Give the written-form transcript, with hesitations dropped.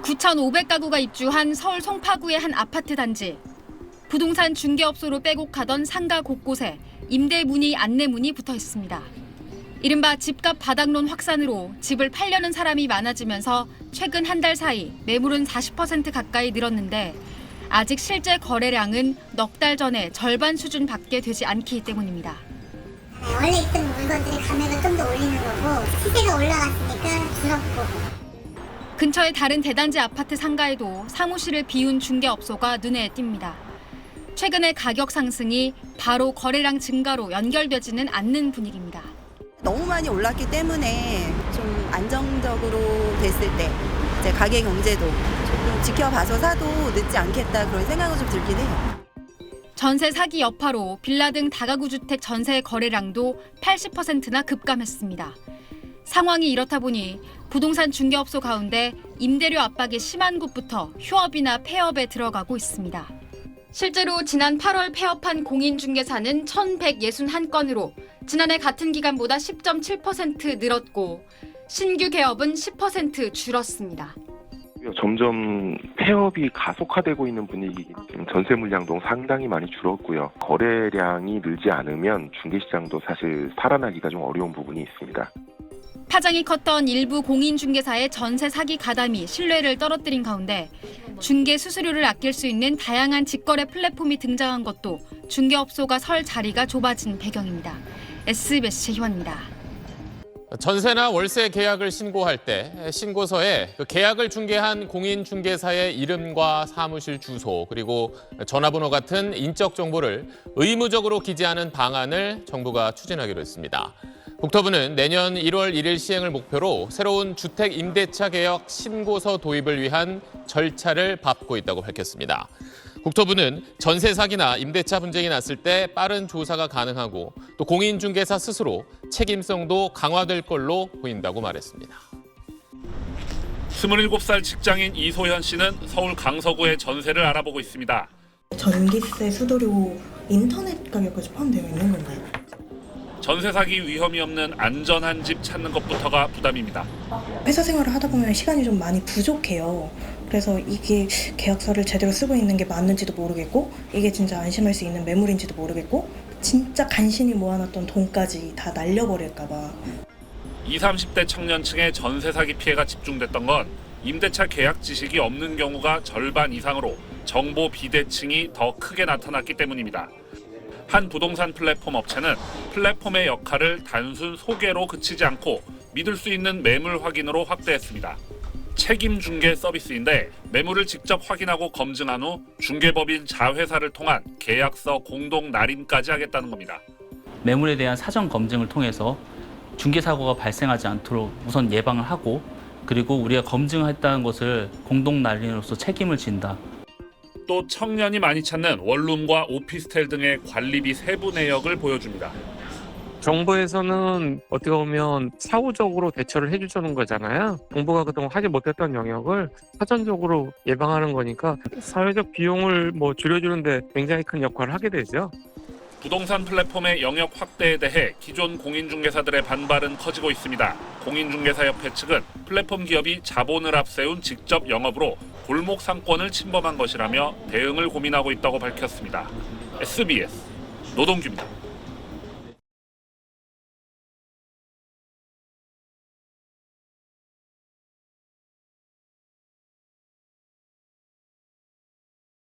9,500가구가 입주한 서울 송파구의 한 아파트 단지. 부동산 중개업소로 빼곡하던 상가 곳곳에 임대 문의, 안내 문이 붙어 있습니다. 이른바 집값 바닥론 확산으로 집을 팔려는 사람이 많아지면서 최근 한 달 사이 매물은 40% 가까이 늘었는데 아직 실제 거래량은 넉 달 전에 절반 수준밖에 되지 않기 때문입니다. 원래 있던 물건들의 가격을 좀 더 올리는 거고 시세가 올라갔으니까 줄었고. 근처의 다른 대단지 아파트 상가에도 사무실을 비운 중개업소가 눈에 띕니다. 최근의 가격 상승이 바로 거래량 증가로 연결되지는 않는 분위기입니다. 너무 많이 올랐기 때문에 좀 안정적으로 됐을 때 이제 가계 경제도 조금 지켜봐서 사도 늦지 않겠다 그런 생각은 좀 들긴 해요. 전세 사기 여파로 빌라 등 다가구 주택 전세 거래량도 80%나 급감했습니다. 상황이 이렇다 보니 부동산 중개업소 가운데 임대료 압박이 심한 곳부터 휴업이나 폐업에 들어가고 있습니다. 실제로 지난 8월 폐업한 공인중개사는 1,161건으로 지난해 같은 기간보다 10.7% 늘었고 신규 개업은 10% 줄었습니다. 점점 폐업이 가속화되고 있는 분위기이기 때문에 전세 물량도 상당히 많이 줄었고요. 거래량이 늘지 않으면 중개시장도 사실 살아나기가 좀 어려운 부분이 있습니다. 파장이 컸던 일부 공인중개사의 전세 사기 가담이 신뢰를 떨어뜨린 가운데 중개 수수료를 아낄 수 있는 다양한 직거래 플랫폼이 등장한 것도 중개업소가 설 자리가 좁아진 배경입니다. SBS 희원입니다. 전세나 월세 계약을 신고할 때 신고서에 그 계약을 중개한 공인중개사의 이름과 사무실 주소 그리고 전화번호 같은 인적 정보를 의무적으로 기재하는 방안을 정부가 추진하기로 했습니다. 국토부는 내년 1월 1일 시행을 목표로 새로운 주택 임대차 계약 신고서 도입을 위한 절차를 밟고 있다고 밝혔습니다. 국토부는 전세 사기나 임대차 분쟁이 났을 때 빠른 조사가 가능하고 또 공인중개사 스스로 책임성도 강화될 걸로 보인다고 말했습니다. 27살 직장인 이소현 씨는 서울 강서구의 전세를 알아보고 있습니다. 전기세, 수도료, 인터넷 가격까지 포함되어 있는 건가요? 전세 사기 위험이 없는 안전한 집 찾는 것부터가 부담입니다. 회사 생활을 하다 보면 시간이 좀 많이 부족해요. 그래서 이게 계약서를 제대로 쓰고 있는 게 맞는지도 모르겠고 이게 진짜 안심할 수 있는 매물인지도 모르겠고 진짜 간신히 모아놨던 돈까지 다 날려버릴까 봐. 20, 30대 청년층의 전세 사기 피해가 집중됐던 건 임대차 계약 지식이 없는 경우가 절반 이상으로 정보 비대칭이 더 크게 나타났기 때문입니다. 한 부동산 플랫폼 업체는 플랫폼의 역할을 단순 소개로 그치지 않고 믿을 수 있는 매물 확인으로 확대했습니다. 책임 중개 서비스인데 매물을 직접 확인하고 검증한 후 중개법인 자회사를 통한 계약서 공동 날인까지 하겠다는 겁니다. 매물에 대한 사전 검증을 통해서 중개 사고가 발생하지 않도록 우선 예방을 하고 그리고 우리가 검증했다는 것을 공동 날인으로서 책임을 진다. 또 청년이 많이 찾는 원룸과 오피스텔 등의 관리비 세부 내역을 보여줍니다. 정부에서는 어떻게 보면 사후적으로 대처를 해주자는 거잖아요. 정부가 그동안 하지 못했던 영역을 사전적으로 예방하는 거니까 사회적 비용을 줄여주는데 굉장히 큰 역할을 하게 되죠. 부동산 플랫폼의 영역 확대에 대해 기존 공인중개사들의 반발은 커지고 있습니다. 공인중개사협회 측은 플랫폼 기업이 자본을 앞세운 직접 영업으로 골목 상권을 침범한 것이라며 대응을 고민하고 있다고 밝혔습니다. SBS 노동규입니다.